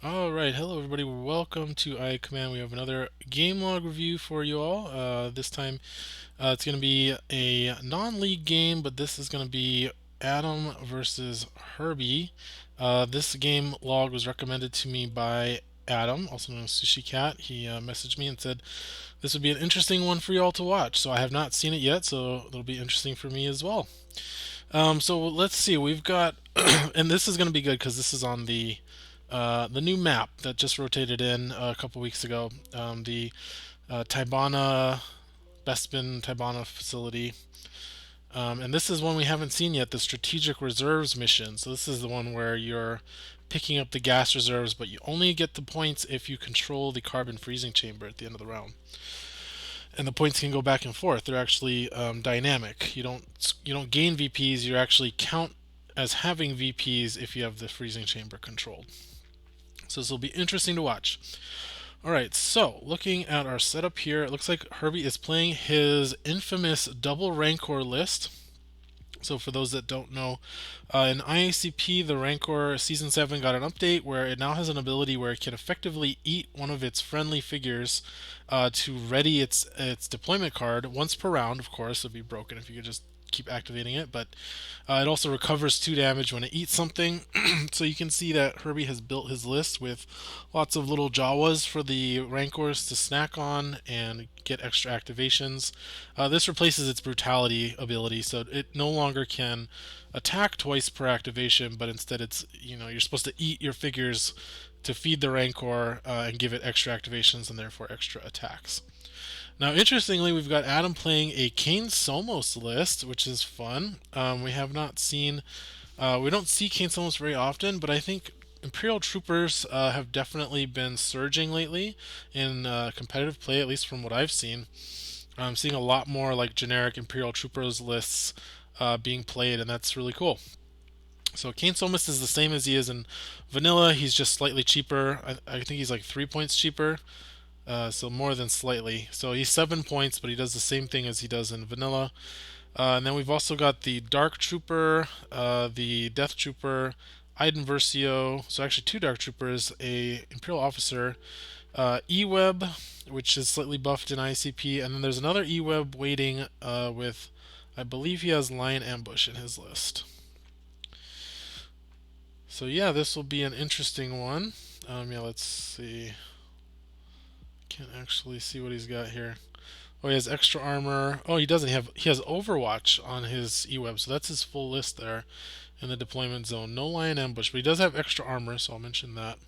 Alright, hello everybody, welcome to I Command. We have another game log review for you all. This time it's going to be a non-league game, but this is going to be Adam versus Herbie. This game log was recommended to me by Adam, also known as Sushi Cat. He messaged me and said this would be an interesting one for you all to watch. So I have not seen it yet, so it'll be interesting for me as well. So let's see. We've got, and this is going to be good because this is on the new map that just rotated in a couple weeks ago. The Taibana Bespin Taibana facility. And this is one we haven't seen yet, the Strategic Reserves mission. So this is the one where you're picking up the gas reserves, but you only get the points if you control the carbon freezing chamber at the end of the round. And the points can go back and forth. They're actually dynamic. You don't gain VPs. You actually count as having VPs if you have the freezing chamber controlled. So this will be interesting to watch. Alright, so looking at our setup here, it looks like Herbie is playing his infamous double Rancor list. So for those that don't know, in IACP, the Rancor Season 7 got an update where it now has an ability where it can effectively eat one of its friendly figures to ready its deployment card once per round. Of course, it would be broken if you could just keep activating it, but it also recovers 2 damage when it eats something. So you can see that Herbie has built his list with lots of little Jawas for the Rancors to snack on and get extra activations. This replaces its brutality ability, so it no longer can attack twice per activation, but instead you're supposed to eat your figures to feed the Rancor and give it extra activations and therefore extra attacks. Now, interestingly, we've got Adam playing a Kane Somos list, which is fun. We have not seen, we don't see Kane Somos very often, but I think Imperial troopers have definitely been surging lately in competitive play, at least from what I've seen. I'm seeing a lot more like generic Imperial troopers lists being played, and that's really cool. So Kane Somus is the same as he is in vanilla. He's just slightly cheaper. I think he's like 3 points cheaper. So more than slightly. So he's 7 points, but he does the same thing as he does in vanilla. And then we've also got the Dark Trooper, the Death Trooper, Iden Versio. So actually two Dark Troopers, a Imperial Officer, E-Web, which is slightly buffed in ICP, and then there's another E-Web waiting with, I believe he has Lion Ambush in his list. So yeah, this will be an interesting one. Yeah, let's see. Can't actually see what he's got here. Oh, he has extra armor. Oh, he doesn't have. He has Overwatch on his E-Web, so that's his full list there in the deployment zone. No Lion Ambush, but he does have extra armor, so I'll mention that.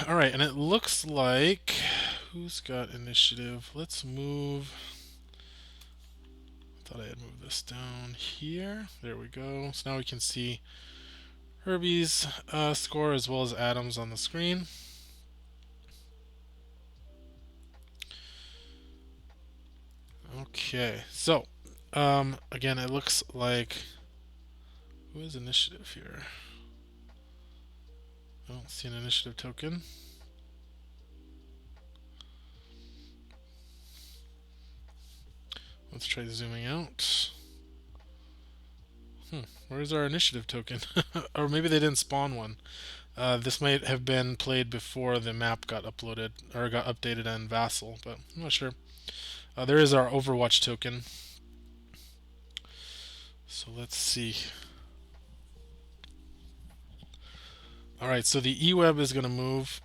All right, and it looks like who's got initiative? Let's move. I thought I had moved this down here. There we go. So now we can see Herbie's score as well as Adam's on the screen. Okay, so again, it looks like who has initiative here? I don't see an initiative token. Let's try zooming out. Where's our initiative token? Or maybe they didn't spawn one. This might have been played before the map got uploaded or got updated on Vassal, but I'm not sure. There is our Overwatch token. So let's see. Alright, so the E-Web is going to move.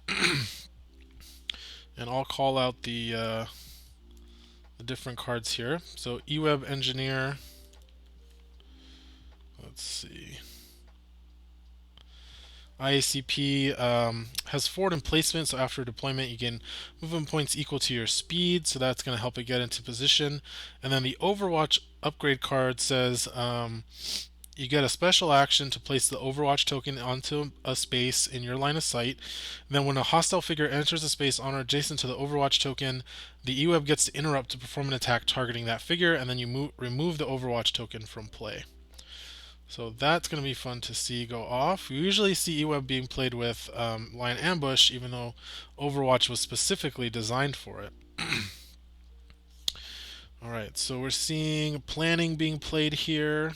And I'll call out the different cards here. So E-Web Engineer. Let's see. IACP has forward emplacement, so after deployment you gain movement points equal to your speed, so that's going to help it get into position. And then the Overwatch upgrade card says you get a special action to place the Overwatch token onto a space in your line of sight. And then when a hostile figure enters a space on or adjacent to the Overwatch token, the E-Web gets to interrupt to perform an attack targeting that figure, and then you remove the Overwatch token from play. So that's going to be fun to see go off. We usually see E-Web being played with Lion Ambush, even though Overwatch was specifically designed for it. Alright, so we're seeing planning being played here.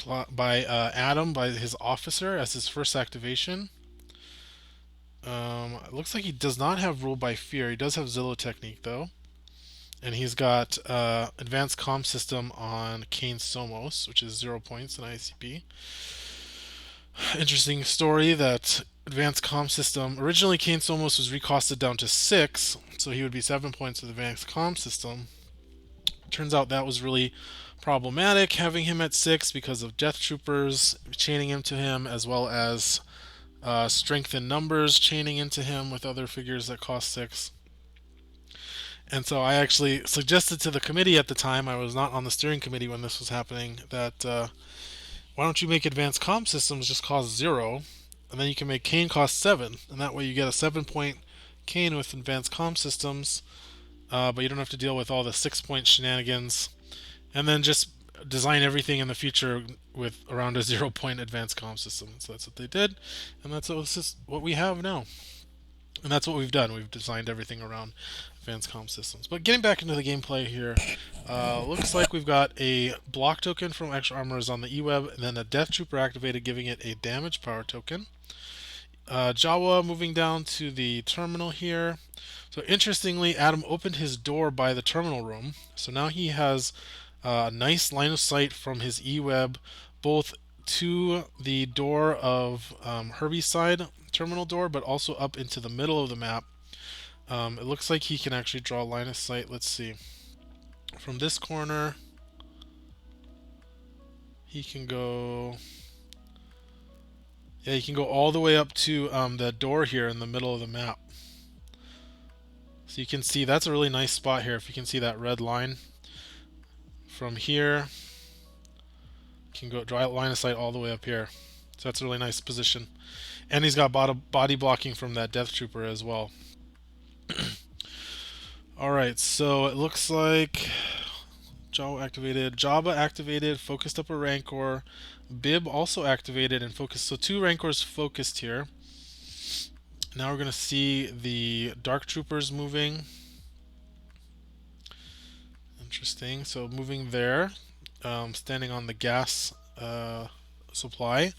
by Adam, by his officer, as his first activation. It looks like he does not have Rule by Fear. He does have Zillow Technique, though. And he's got Advanced Comm System on Kane Somos, which is 0 points in IACP. Interesting story that Advanced Comm System, originally Kane Somos was recosted down to 6, so he would be 7 points with Advanced Comm System. Turns out that was really problematic, having him at 6 because of Death Troopers chaining him to him, as well as Strength in Numbers chaining into him with other figures that cost 6. And so I actually suggested to the committee at the time, I was not on the steering committee when this was happening, that why don't you make Advanced Comm Systems just cost 0, and then you can make Kane cost 7, and that way you get a 7-point Kane with Advanced Comm Systems, but you don't have to deal with all the 6-point shenanigans, and then just design everything in the future with around a 0-point Advanced Comm System. So that's what they did, and that's what we have now. And that's what we've done. We've designed everything around Advanced Comm Systems. But getting back into the gameplay here, looks like we've got a block token from Extra Armors on the E-Web, and then a Death Trooper activated, giving it a damage power token. Jawa moving down to the terminal here. So interestingly, Adam opened his door by the terminal room. So now he has a nice line of sight from his E-Web, both to the door of Herbie's side terminal door, but also up into the middle of the map. It looks like he can actually draw a line of sight. Let's see. From this corner, he can go... Yeah, he can go all the way up to the door here in the middle of the map. So you can see that's a really nice spot here. If you can see that red line from here, you can go draw a line of sight all the way up here. So that's a really nice position. And he's got body blocking from that Death Trooper as well. Alright, so it looks like Jawa activated, Jabba activated, focused up a Rancor, Bib also activated and focused. So 2 Rancors focused here. Now we're going to see the Dark Troopers moving. Interesting. So moving there, standing on the gas supply.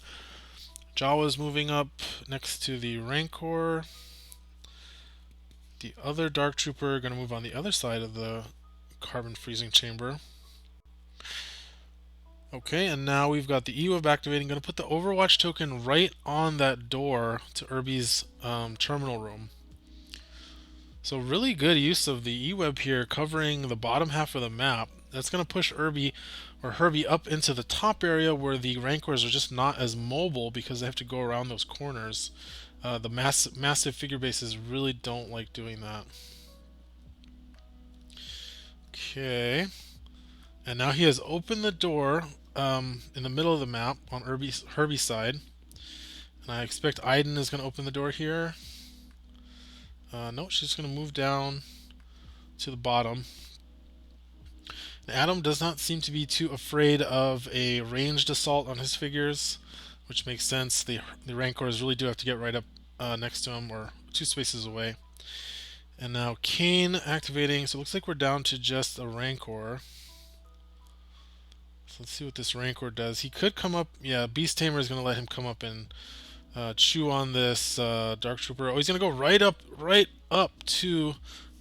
Jawa's moving up next to the Rancor. The other Dark Trooper going to move on the other side of the carbon freezing chamber. Okay, and now we've got the E-Web activating. Going to put the Overwatch token right on that door to Herbie's terminal room. So really good use of the E-Web here, covering the bottom half of the map. That's going to push Herbie up into the top area where the Rancors are just not as mobile because they have to go around those corners. The massive figure bases really don't like doing that. Okay. And now he has opened the door in the middle of the map on Herbie's side. And I expect Aiden is going to open the door here. No, she's going to move down to the bottom. And Adam does not seem to be too afraid of a ranged assault on his figures, which makes sense. The Rancors really do have to get right up next to him, or 2 spaces away. And now Kane activating. So it looks like we're down to just a Rancor. So let's see what this Rancor does. He could come up. Yeah, Beast Tamer is going to let him come up and chew on this Dark Trooper. Oh, he's going to go right up to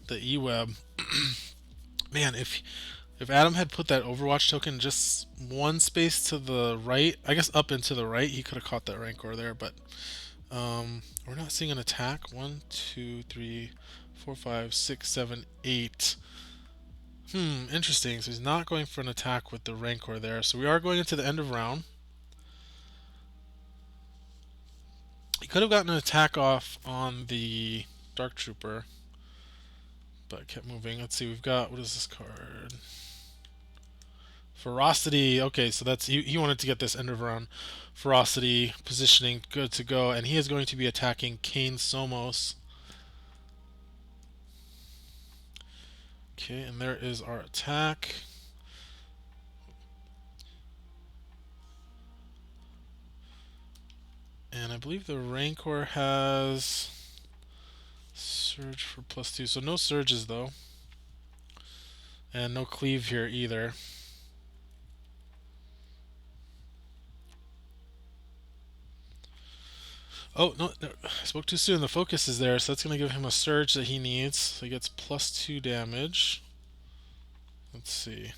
the E-Web. Man, if Adam had put that Overwatch token just 1 space to the right, I guess up and to the right, he could have caught that Rancor there, but we're not seeing an attack. 1, 2, 3, 4, 5, 6, 7, 8. Interesting. So he's not going for an attack with the Rancor there. So we are going into the end of round. He could have gotten an attack off on the Dark Trooper, but kept moving. Let's see, we've got, what is this card? Ferocity. Okay, so that's he wanted to get this end of round Ferocity positioning good to go, and he is going to be attacking Kane Somos. Okay, and there is our attack. And I believe the Rancor has Surge for +2, so no surges though. And no cleave here either. Oh, no, no, I spoke too soon. The focus is there, so that's going to give him a surge that he needs. So he gets +2 damage. Let's see.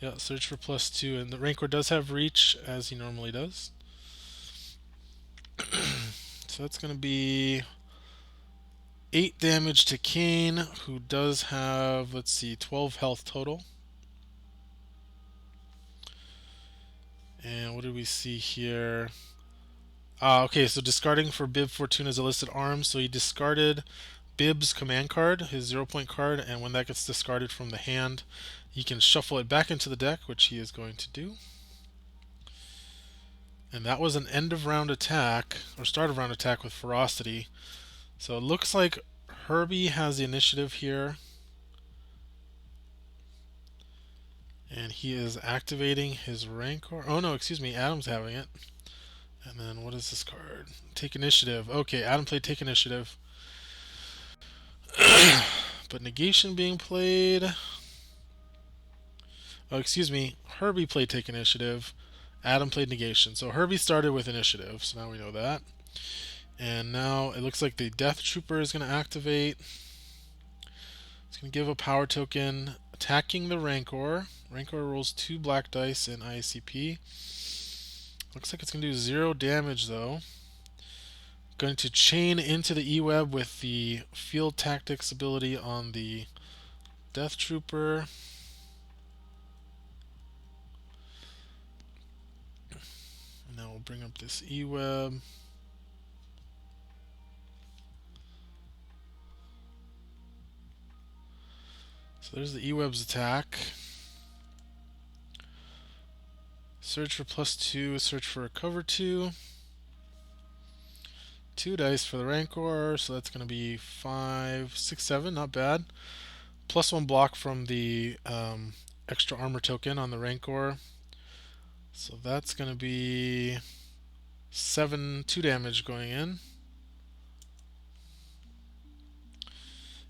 Yeah, search for +2, and the Rancor does have reach, as he normally does. So that's going to be 8 damage to Kane, who does have, let's see, 12 health total. And what do we see here? Okay, so discarding for Bib Fortuna's illicit arms. So he discarded Bib's command card, his 0-point card, and when that gets discarded from the hand, he can shuffle it back into the deck, which he is going to do. And that was an end of round attack, or start of round attack with Ferocity. So it looks like Herbie has the initiative here. And he is activating his Rancor. Oh no, excuse me, Adam's having it. And then what is this card? Take initiative. Okay, Adam played take initiative. But negation being played. Oh, excuse me. Herbie played take initiative. Adam played negation. So Herbie started with initiative. So now we know that. And now it looks like the Death Trooper is going to activate. It's going to give a power token attacking the Rancor. Rancor rolls 2 black dice in IACP. Looks like it's going to do 0 damage though. Going to chain into the E-Web with the Field Tactics ability on the Death Trooper. And now we'll bring up this E-Web. So there's the E-Web's attack. Search for +2, search for a cover 2. 2 dice for the Rancor, so that's going to be 5, 6, 7, not bad. +1 block from the extra armor token on the Rancor. So that's going to be 2 damage going in.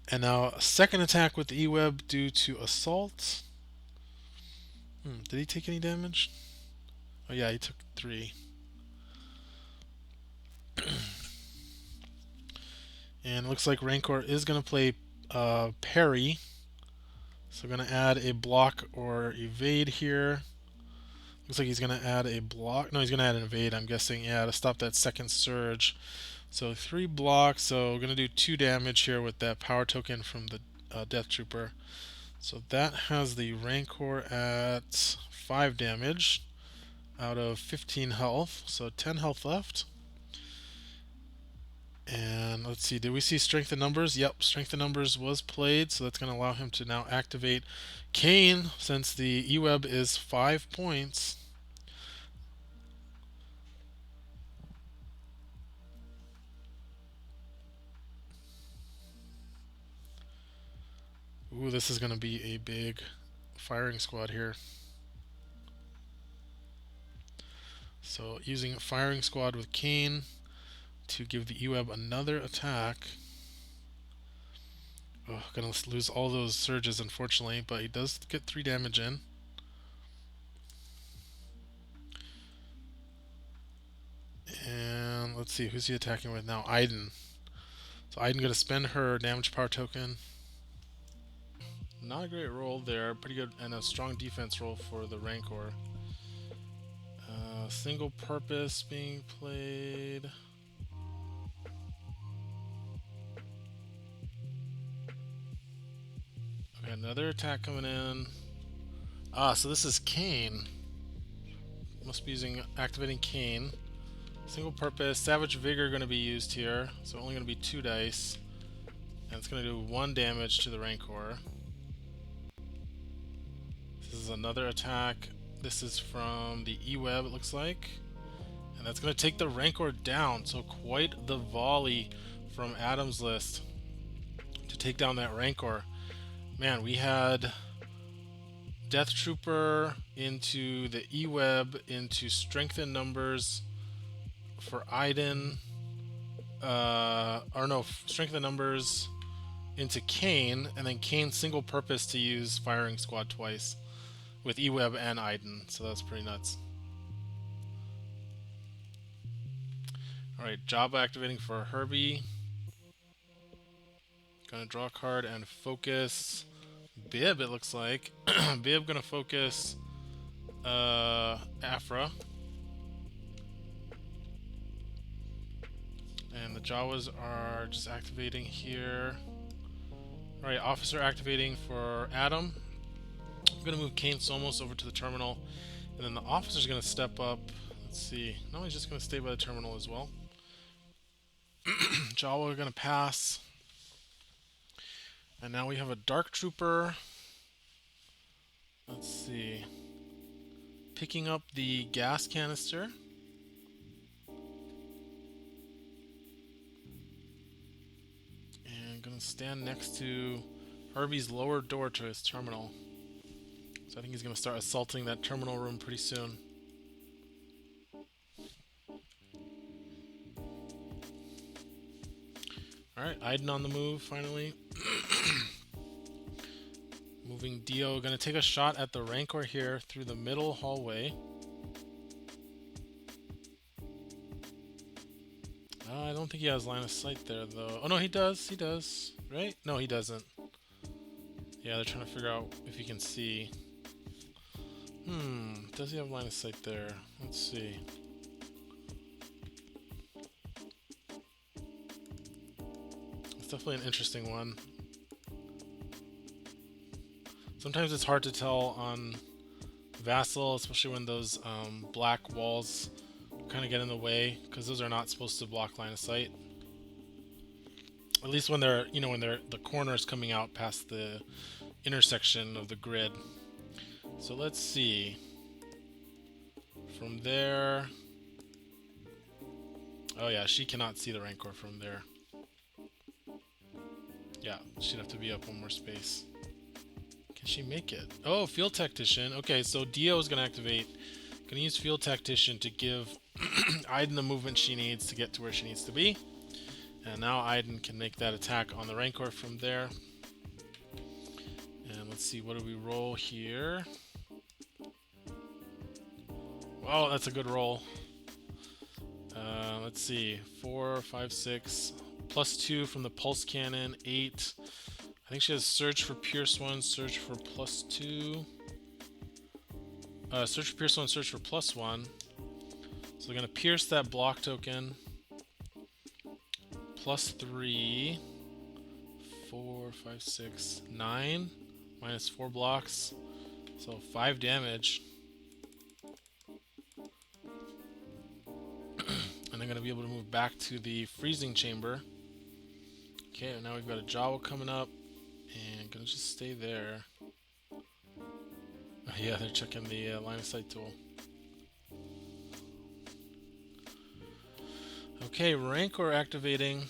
And now a second attack with the E-Web due to assault. Did he take any damage? Oh yeah, he took 3. And it looks like Rancor is going to play parry. So we're going to add a block or evade here. Looks like he's going to add a block. No, he's going to add an evade, I'm guessing. Yeah, to stop that second surge. So 3 blocks. So we're going to do 2 damage here with that power token from the Death Trooper. So that has the Rancor at 5 damage out of 15 health. So 10 health left. And let's see, did we see Strength in Numbers? Yep, Strength in Numbers was played, so that's going to allow him to now activate Kane, since the E-Web is 5 points. Ooh, this is going to be a big firing squad here. So using firing squad with Kane to give the E-Web another attack. Oh, gonna lose all those surges, unfortunately, but he does get 3 damage in. And let's see, who's he attacking with now? Iden. So Iden gonna spend her damage power token. Not a great roll there, pretty good, and a strong defense roll for the Rancor. Single purpose being played. Okay, another attack coming in. So this is Kane. Must be activating Kane. Single purpose, Savage Vigor going to be used here, so only going to be 2 dice. And it's going to do 1 damage to the Rancor. This is another attack. This is from the E-Web, it looks like. And that's going to take the Rancor down, so quite the volley from Adam's list to take down that Rancor. Man, we had Death Trooper into the E-Web, into Strength in Numbers for Iden. Strength in Numbers into Kane, and then Kane single purpose to use Firing Squad twice with E-Web and Iden, so that's pretty nuts. Alright, job activating for Herbie. Gonna draw a card and focus Bib, it looks like. Bib gonna focus Afra. And the Jawas are just activating here. Alright, officer activating for Adam. I'm gonna move Kane Somos over to the terminal. And then the officer's gonna step up. Let's see. No, he's just gonna stay by the terminal as well. Jawa are gonna pass. And now we have a Dark Trooper. Let's see. Picking up the gas canister. And gonna stand next to Herbie's lower door to his terminal. So I think he's gonna start assaulting that terminal room pretty soon. Alright, Iden on the move finally. Moving Dio, gonna take a shot at the Rancor here through the middle hallway. I don't think he has line of sight there though. Oh no, he does, right? No, he doesn't. Yeah, they're trying to figure out if he can see. Does he have line of sight there? Let's see. It's definitely an interesting one. Sometimes it's hard to tell on Vassal, especially when those black walls kind of get in the way, because those are not supposed to block line of sight. At least when they're, when the corners coming out past the intersection of the grid. So let's see. From there. Oh yeah, she cannot see the Rancor from there. Yeah, she'd have to be up one more space. Can she make it? Oh, Field Tactician. Okay, so Dio is going to activate. Going to use Field Tactician to give Iden the movement she needs to get to where she needs to be. And now Iden can make that attack on the Rancor from there. And let's see, what do we roll here? Oh, that's a good roll. Let's see, 4, 5, 6, +2 from the Pulse Cannon, 8. I think she has Surge for Pierce 1, Surge for +2. Surge for Pierce 1, Surge for +1. So we're going to pierce that block token. +3, 4, 5, 6, 9. -4 blocks. So 5 damage. And I'm going to be able to move back to the freezing chamber. Okay, now we've got a Jawa coming up. And going to just stay there. Oh, yeah, they're checking the line of sight tool. Okay, Rancor activating.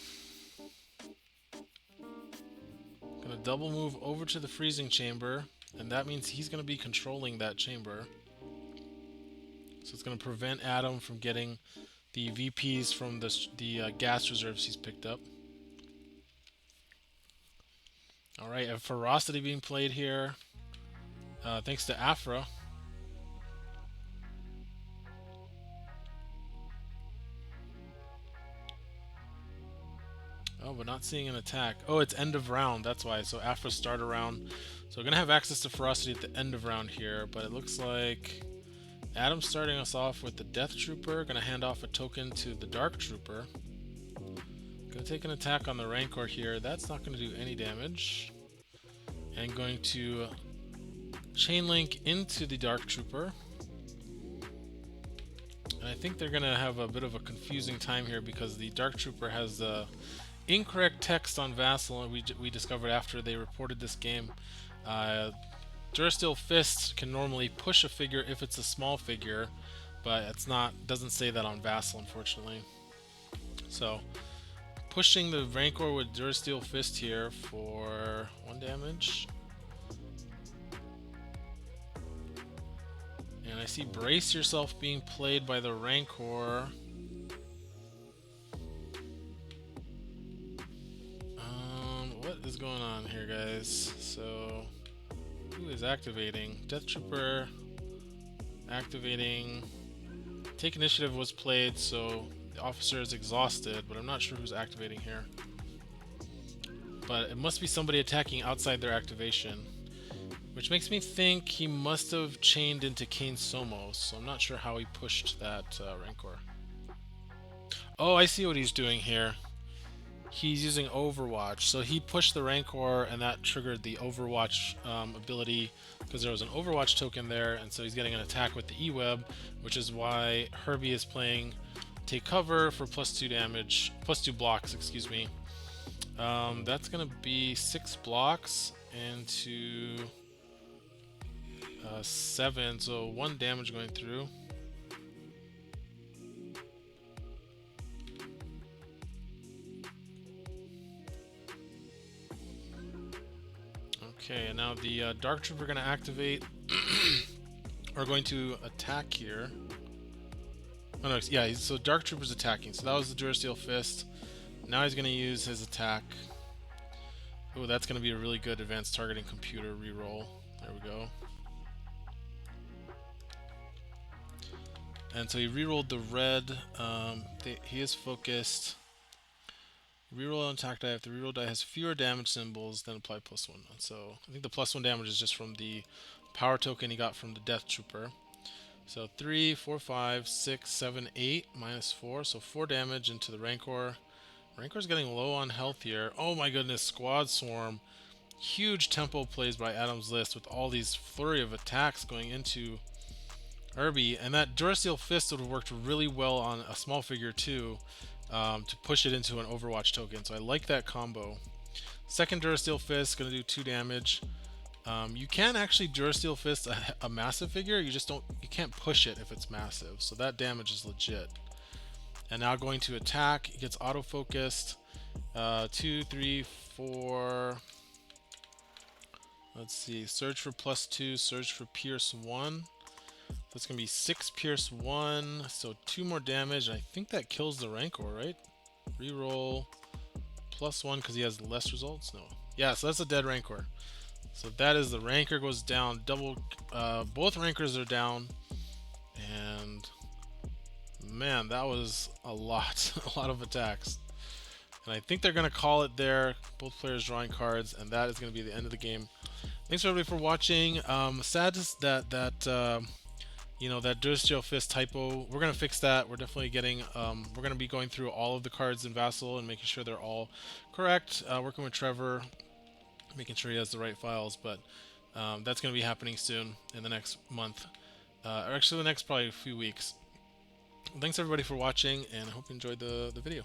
Gonna double move over to the freezing chamber, and that means he's gonna be controlling that chamber. So it's gonna prevent Adam from getting the VPs from the gas reserves he's picked up. Alright, a Ferocity being played here. Thanks to Afra. Oh, but not seeing an attack. Oh, it's end of round, that's why. So Afra start a round. So we're going to have access to Ferocity at the end of round here, but it looks like Adam's starting us off with the Death Trooper. Going to hand off a token to the Dark Trooper. Going to take an attack on the Rancor here. That's not going to do any damage. And going to chain link into the Dark Trooper. And I think they're going to have a bit of a confusing time here because the Dark Trooper has the incorrect text on Vassal, and we discovered after they reported this game. Durasteel Fist can normally push a figure if it's a small figure, but doesn't say that on Vassal, unfortunately. So pushing the Rancor with Durasteel Fist here for 1 damage. And I see Brace Yourself being played by the Rancor. What is going on here, guys? So, who is activating? Death Trooper activating. Take Initiative was played, so The officer is exhausted, but I'm not sure who's activating here. But it must be somebody attacking outside their activation, which makes me think he must have chained into Kane Somos, so I'm not sure how he pushed that Rancor. Oh, I see what he's doing here. He's using Overwatch, so he pushed the Rancor, and that triggered the Overwatch ability, because there was an Overwatch token there, and so he's getting an attack with the E-Web, which is why Herbie is playing Take Cover for +2 damage, +2 blocks, excuse me. That's gonna be 6 blocks into 7, so 1 damage going through. Okay, and now the Dark Trooper going to activate, or going to attack here. Oh no, yeah, so Dark Trooper's attacking. So that was the Durasteel Fist. Now he's going to use his attack. Oh, that's going to be a really good advanced targeting computer reroll. There we go. And so he rerolled the red. He is focused. Reroll an attack die. If the reroll die has fewer damage symbols, then apply +1. So I think the +1 damage is just from the power token he got from the Death Trooper. So 3, 4, 5, 6, 7, 8, -4. So 4 damage into the Rancor. Rancor's getting low on health here. Oh my goodness, Squad Swarm. Huge tempo plays by Adam's List with all these flurry of attacks going into Herbie. And that Durasteel Fist would have worked really well on a small figure too, to push it into an Overwatch token. So I like that combo. Second Durasteel Fist, going to do 2 damage. You can actually Durasteel Fist a massive figure, you can't push it if it's massive. So that damage is legit. And now going to attack, he gets auto-focused. 2, 3, 4. Let's see, Surge for +2, Surge for Pierce 1. So it's going to be 6 Pierce 1, so 2 more damage, and I think that kills the Rancor, right? Reroll +1 because he has less results? No. Yeah, so that's a dead Rancor. So that is the Rancor goes down, both Rancors are down, and man, that was a lot, a lot of attacks. And I think they're going to call it there, both players drawing cards, and that is going to be the end of the game. Thanks everybody for watching. Sad that that Durasteel Fist typo, we're going to fix that. We're definitely getting, we're going to be going through all of the cards in Vassal and making sure they're all correct. Working with Trevor, making sure he has the right files, but that's going to be happening soon in the next month, or actually the next probably few weeks. Thanks everybody for watching, and I hope you enjoyed the video.